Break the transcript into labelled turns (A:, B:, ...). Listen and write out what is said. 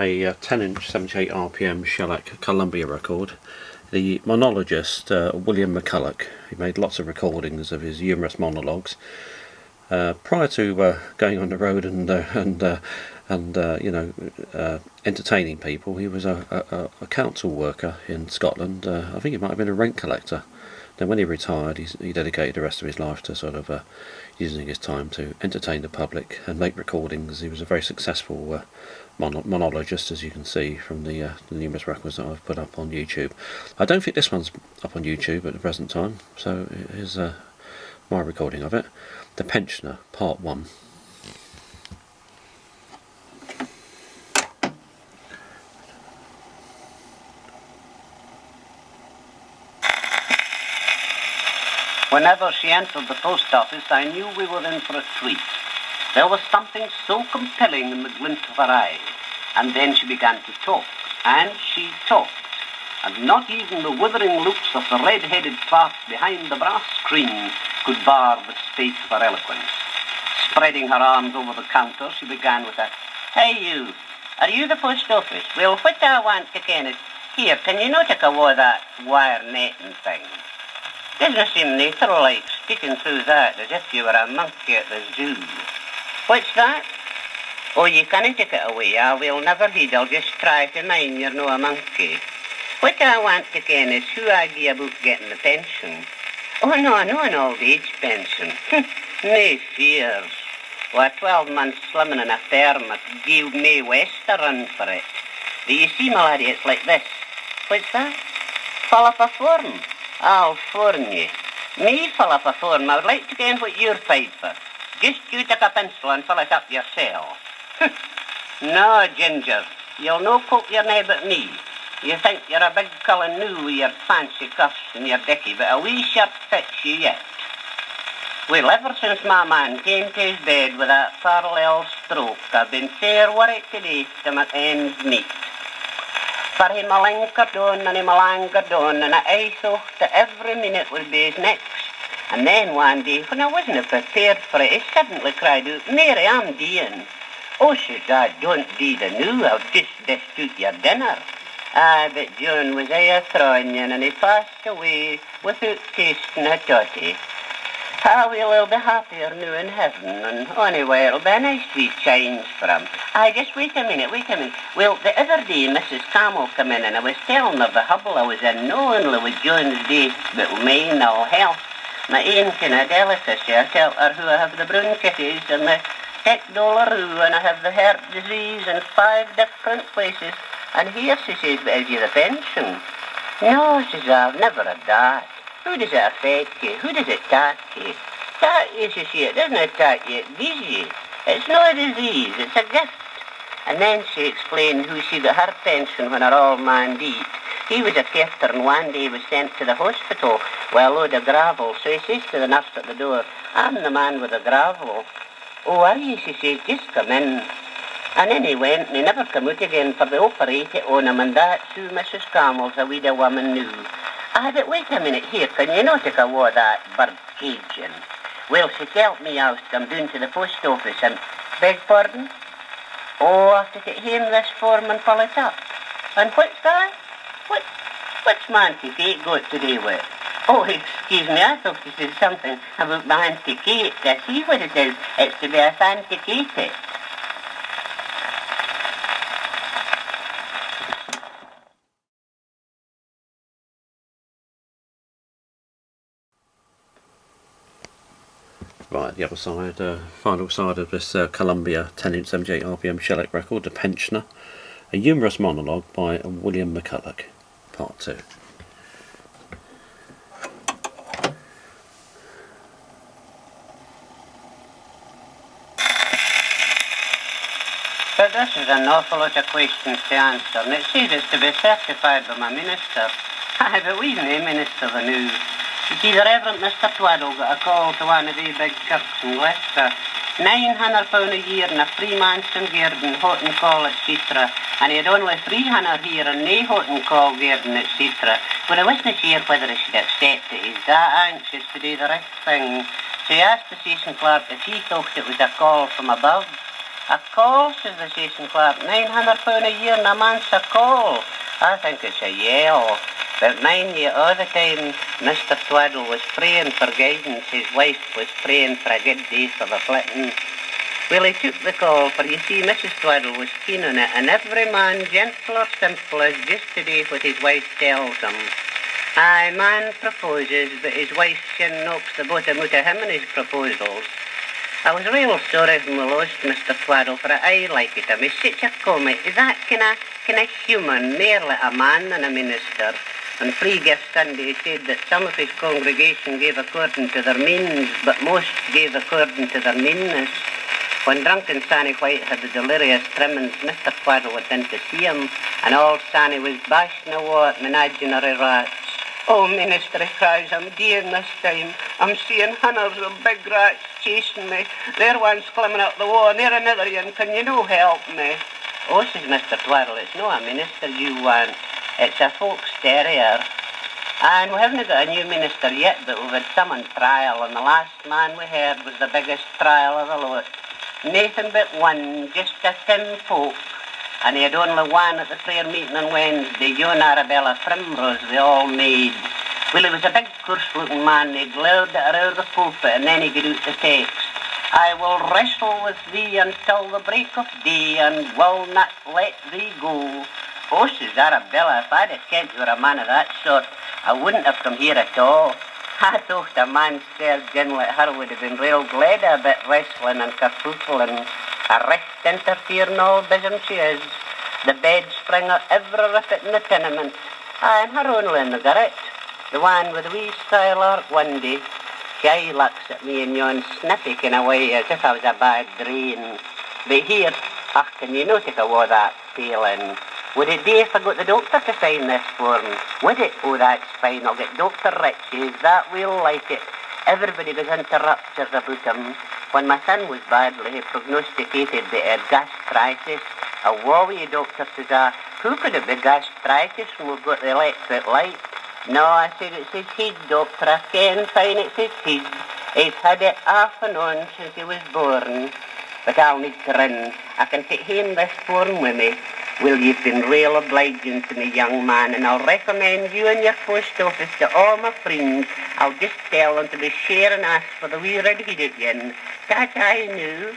A: a 10-inch 78 RPM shellac Columbia record. The monologist William McCulloch, he made lots of recordings of his humorous monologues. Prior to going on the road and entertaining people, he was a council worker in Scotland. I think he might have been a rent collector. Then when he retired, he dedicated the rest of his life to sort of using his time to entertain the public and make recordings. He was a very successful monologist, as you can see from the numerous records that I've put up on YouTube. I don't think this one's up on YouTube at the present time, so here's my recording of it. The Pensioner, Part 1.
B: Whenever she entered the post office, I knew we were in for a treat. There was something so compelling in the glint of her eye. And then she began to talk, and she talked. And not even the withering looks of the red-headed clerk behind the brass screen could bar the space of her eloquence. Spreading her arms over the counter, she began with a, "Hey, you, are you the post office? Well, what I want to ken is, here, can you not take away that wire netting thing? Doesn't seem natural like sticking through that as if you were a monkey at the zoo. What's that? Oh, you can't take it away. I will never heed. I'll just try to mind you're no a monkey. What I want to ken is who I gie about getting the pension. Oh, no, an old age pension. No fears. Well, 12 months slimming in a firm at Guild May West a run for it. Do you see, my laddie, it's like this. What's that? Fill up a form. I'll phone you. Me fill up a form. I would like to ken what you're paid for. Just you take a pencil and fill it up yourself. No, Ginger, you'll no poke your neb at me. You think you're a big Cullen new with your fancy cuffs and your dicky, but a wee shirt fits you yet. Well, ever since my man came to his bed with that parallel stroke, I've been fair worried today to make ends meet. For he malingered on and he malangered on, and I thought that every minute would be his next. And then one day, when I wasn't prepared for it, he suddenly cried out, "Mary, I'm deeing." "Oh," says I, "don't dee the new, I've just dished out your dinner." But John was a throwing you, and he passed away without tasting a totty. He'll be happier now in heaven, and anyway, it'll be a nice wee change for him. Just wait a minute. Well, the other day, Mrs. Camel came in, and I was telling her the hubble I was in, no only with John's day, but with my ill health. My ain kind of delicacy. I tell her who I have the bronchitis and the $10 and I have the heart disease in 5 different places. And here, she says, "But have you the pension?" "No," says I, "I've never had that." "Who does it affect you? Who does it attack you?" "Attack you," she says, "it doesn't attack you, it gives you. It's not a disease, it's a gift." And then she explained who she got her pension when her old man died. He was a carter and one day was sent to the hospital with a load of gravel. So he says to the nurse at the door, "I'm the man with the gravel." "Oh, are you?" she says, "just come in." And then he went and he never come out again, for they operated on him, and that's who Mrs. Camel's a widow woman knew. But wait a minute here, can you not take away that bird caging? Well, she told me I was to come down to the post office and, beg pardon? Oh, I have to take home this form and fill it up. And what's that? What's my Auntie Kate got to do with? Oh, excuse me, I thought this is something about my Auntie Kate. I see what it is. It's to be authenticated.
A: Right, the other side, final side of this Columbia 10-inch 78 RPM shellac record, The Pensioner, a humorous monologue by William McCulloch, Part 2.
B: But this is an awful lot of questions to answer, and it says it's to be certified by my minister. But we've no minister the new. You see, the Reverend Mr. Twaddle got a call to one of the big churches in Glasgow. £900 a year and a free mansion garden, hot and cold, etc. And he had only £300 here and no hot and cold garden, etc. But I wasn't sure whether he should accept it. He's that anxious to do the right thing. So he asked the station clerk if he thought it was a call from above. A call, says the station clerk, £900 a year and a man's a call. I think it's a yell. But mind you, all the time Mr. Twaddle was praying for guidance, his wife was praying for a good day for the flitting. Well, he took the call, for you see, Mrs. Twaddle was keen on it, and every man, gentle or simple, is just to do what his wife tells him. Aye, man proposes, but his wife's chin knocks the bottom out of him and his proposals. I was real sorry when we lost Mr. Twaddle, for I liked him. He's such a comic. He's that kind of human, more like a man than a minister. On Free Gift Sunday, he said that some of his congregation gave according to their means, but most gave according to their meanness. When drunken Sanny White had the delirious tremens, Mr. Twaddle went in to see him, and all Sanny was bashing away at menagerie rats. Oh, minister, he cries, I'm dear this time. I'm seeing hundreds of big rats chasing me. There one's climbing up the wall, and there another one. Can you no help me? Oh, says Mr. Twaddle, it's no a minister you want. It's a folks terrier. And we haven't got a new minister yet, but we've had some on trial, and the last man we heard was the biggest trial of the lot. Nathan but one, just a Tim folk. And he had only one at the prayer meeting on Wednesday, John Arabella Primrose, they all made. Well, he was a big, coarse-looking man. He glared at her out of the pulpit, and then he got out the text. I will wrestle with thee until the break of day, and will not let thee go. Oh, says Arabella, if I'd have kent you were a man of that sort, I wouldn't have come here at all. I thought a man surgeon like her would have been real glad a bit wrestling and kerfuffling. A recht interfering all business she is. The bed spring out every rippet in the tenement. Aye, and her only in the garret. The one with the wee style ark one day. She looks at me in yon snippy kind of way as if I was a bad drain. But here, can you not take away that feeling? Would it do if I got the doctor to sign this form? Would it? Oh, that's fine. I'll get Dr. Riches. That will like it. Everybody goes into raptures about him. When my son was badly, he prognosticated that he had gastritis. A wowie doctor says, who could have been gastritis when we've got the electric light? No, I said, it's his head, doctor. I can find it's his head. He's had it off and on since he was born. But I'll need to run. I can take home this form with me. Well, you've been real obliging to me, young man, and I'll recommend you and your post office to all my friends. I'll just tell them to be sure and ask for the wee red-headed yin. Ta-ta, you know.